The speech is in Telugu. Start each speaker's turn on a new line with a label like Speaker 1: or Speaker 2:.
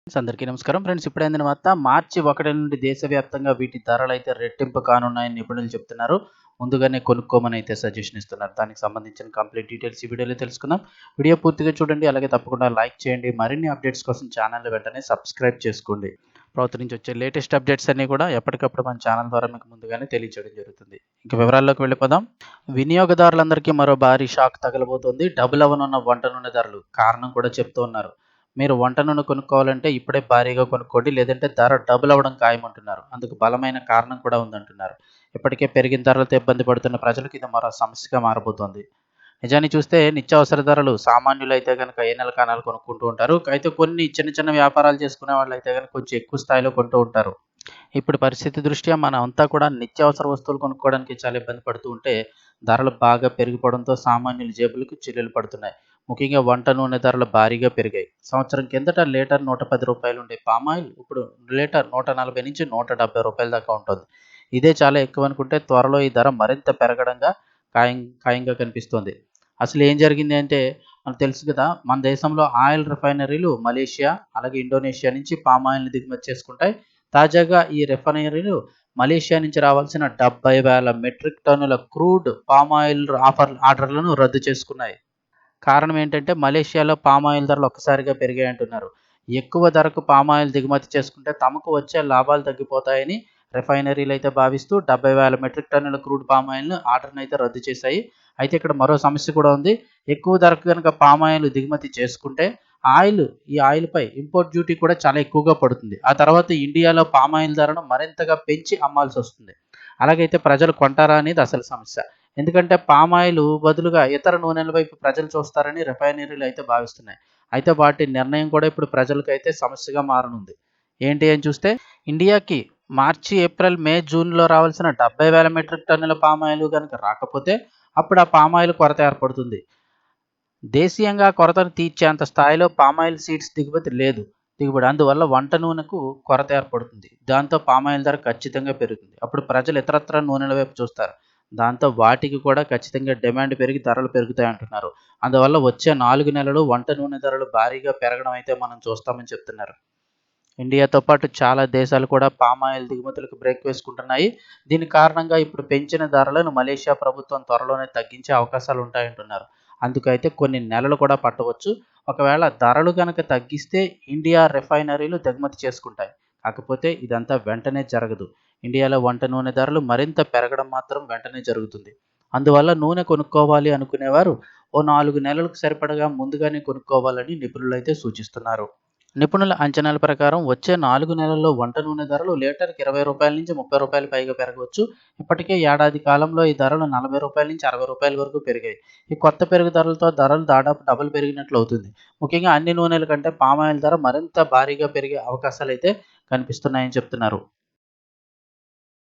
Speaker 1: అందరికీ నమస్కారం ఫ్రెండ్స్. ఇప్పుడైంది వార్త మార్చి 1 నుండి దేశవ్యాప్తంగా వీటి ధరలైతే రెట్టింపు కానున్నాయని నిపుణులు చెప్తున్నారు. ముందుగానే కొనుక్కోమని అయితే సజెషన్ ఇస్తున్నారు. దానికి సంబంధించిన కంప్లీట్ డీటెయిల్స్ ఈ వీడియోలో తెలుసుకుందాం. వీడియో పూర్తిగా చూడండి. అలాగే తప్పకుండా లైక్ చేయండి. మరిన్ని అప్డేట్స్ కోసం ఛానల్ని వెంటనే సబ్స్క్రైబ్ చేసుకోండి. ప్రభుత్వం నుంచి వచ్చే లేటెస్ట్ అప్డేట్స్ అన్నీ కూడా ఎప్పటికప్పుడు మన ఛానల్ ద్వారా మీకు ముందుగానే తెలియజేయడం జరుగుతుంది. ఇక వివరాల్లోకి వెళ్ళిపోదాం. వినియోగదారులందరికీ మరో భారీ షాక్ తగలబోతోంది. డబుల్ అవ్వనున్న వంట నూనె ధరలు. కారణం కూడా చెప్తూ ఉన్నారు. మీరు వంట నూనె కొనుక్కోవాలంటే ఇప్పుడే భారీగా కొనుక్కోండి, లేదంటే ధర డబుల్ అవ్వడం ఖాయమంటున్నారు. అందుకు బలమైన కారణం కూడా ఉందంటున్నారు. ఇప్పటికే పెరిగిన ధరలతో ఇబ్బంది పడుతున్న ప్రజలకు ఇది మరో సమస్యగా మారబోతోంది. నిజాన్ని చూస్తే నిత్యావసర ధరలు సామాన్యులైతే గనక ఏ నెల కానాలు కొనుక్కుంటూ ఉంటారు. అయితే కొన్ని చిన్న చిన్న వ్యాపారాలు చేసుకునే వాళ్ళైతే గనక కొంచెం ఎక్కువ స్థాయిలో కొంటూ ఉంటారు. ఇప్పుడు పరిస్థితి దృష్ట్యా మనం అంతా కూడా నిత్యావసర వస్తువులు కొనుక్కోవడానికి చాలా ఇబ్బంది పడుతూ ఉంటే ధరలు బాగా పెరిగిపోవడంతో సామాన్యుల జేబులకు చిల్లులు పడుతున్నాయి. ముఖ్యంగా వంట నూనె ధరలు భారీగా పెరిగాయి. సంవత్సరం కిందట లీటర్ ₹110 ఉండే పామాయిల్ ఇప్పుడు లీటర్ ₹140 నుంచి ₹170 దాకా ఉంటుంది. ఇదే చాలా ఎక్కువ అనుకుంటే త్వరలో ఈ ధర మరింత పెరగడంగా ఖాయంగా కనిపిస్తోంది. అసలు ఏం జరిగింది అంటే మనకు తెలుసు కదా, మన దేశంలో ఆయిల్ రిఫైనరీలు మలేషియా అలాగే ఇండోనేషియా నుంచి పామాయిల్ని దిగుమతి చేసుకుంటాయి. తాజాగా ఈ రిఫైనరీలు మలేషియా నుంచి రావాల్సిన 70,000 మెట్రిక్ టన్నుల క్రూడ్ పామాయిల్ ఆర్డర్లను రద్దు చేసుకున్నాయి. కారణం ఏంటంటే మలేషియాలో పామాయిల్ ధరలు ఒక్కసారిగా పెరిగాయంటున్నారు. ఎక్కువ ధరకు పామాయిల్ దిగుమతి చేసుకుంటే తమకు వచ్చే లాభాలు తగ్గిపోతాయని రిఫైనరీలు అయితే భావిస్తూ 70,000 మెట్రిక్ టన్నుల క్రూడ్ పామాయిల్ను ఆర్డర్ను అయితే రద్దు చేశాయి. అయితే ఇక్కడ మరో సమస్య కూడా ఉంది. ఎక్కువ ధరకు కనుక పామాయిల్ దిగుమతి చేసుకుంటే ఈ ఆయిల్‌పై ఇంపోర్ట్ డ్యూటీ కూడా చాలా ఎక్కువగా పడుతుంది. ఆ తర్వాత ఇండియాలో పామాయిల్ ధరను మరింతగా పెంచి అమ్మాల్సొస్తుంది. అలాగైతే ప్రజలు కొంటారా అనేది అసలు సమస్య. ఎందుకంటే పామాయిల్ బదులుగా ఇతర నూనెల వైపు ప్రజలు చూస్తారని రిఫైనరీలు అయితే భావిస్తున్నాయి. అయితే వాటి నిర్ణయం కూడా ఇప్పుడు ప్రజలకైతే సమస్యగా మారనుంది. ఏంటి అని చూస్తే ఇండియాకి మార్చి, ఏప్రిల్, మే, జూన్‌లో రావాల్సిన 70,000 మెట్రిక్ టన్నుల పామాయిల్ గనుక రాకపోతే అప్పుడు ఆ పామాయిల్ కొరత ఏర్పడుతుంది. దేశీయంగా కొరతను తీర్చేంత స్థాయిలో పామాయిల్ సీడ్స్ దిగుబడి. అందువల్ల వంట నూనెకు కొరత ఏర్పడుతుంది. దాంతో పామాయిల్ ధర ఖచ్చితంగా పెరుగుతుంది. అప్పుడు ప్రజలు ఇతరత్రా నూనెల వైపు చూస్తారు. దాంతో వాటికి కూడా ఖచ్చితంగా డిమాండ్ పెరిగి ధరలు పెరుగుతాయంటున్నారు. అందువల్ల వచ్చే 4 నెలలు వంట నూనె ధరలు భారీగా పెరగడం అయితే మనం చూస్తామని చెప్తున్నారు. ఇండియాతో పాటు చాలా దేశాలు కూడా పామాయిల్ దిగుమతులకు బ్రేక్ వేసుకుంటున్నాయి. దీని కారణంగా ఇప్పుడు పెంచిన ధరలను మలేషియా ప్రభుత్వం త్వరలోనే తగ్గించే అవకాశాలు ఉంటాయంటున్నారు. అందుకైతే కొన్ని నెలలు కూడా పట్టవచ్చు. ఒకవేళ ధరలు గనక తగ్గిస్తే ఇండియా రిఫైనరీలు దిగుమతి చేసుకుంటాయి. కాకపోతే ఇదంతా వెంటనే జరగదు. ఇండియాలో వంట నూనె ధరలు మరింత పెరగడం మాత్రం వెంటనే జరుగుతుంది. అందువల్ల నూనె కొనుక్కోవాలి అనుకునేవారు ఓ 4 నెలలకు సరిపడగా ముందుగానే కొనుక్కోవాలని నిపుణులైతే సూచిస్తున్నారు. నిపుణుల అంచనాల ప్రకారం వచ్చే 4 నెలల్లో వంట నూనె ధరలు లీటర్‌కి ₹20 నుంచి ₹30 పైగా పెరగవచ్చు. ఇప్పటికే ఏడాది కాలంలో ఈ ధరలు ₹40 నుంచి ₹60 వరకు పెరిగాయి. ఈ కొత్త పెరుగుదలతో ధరలు దాదాపు డబుల్ పెరిగినట్లు అవుతుంది. ముఖ్యంగా అన్ని నూనెల కంటే పామాయిల్ ధర మరింత భారీగా పెరిగే అవకాశాలైతే కనిపిస్తున్నాయని చెప్తున్నారు.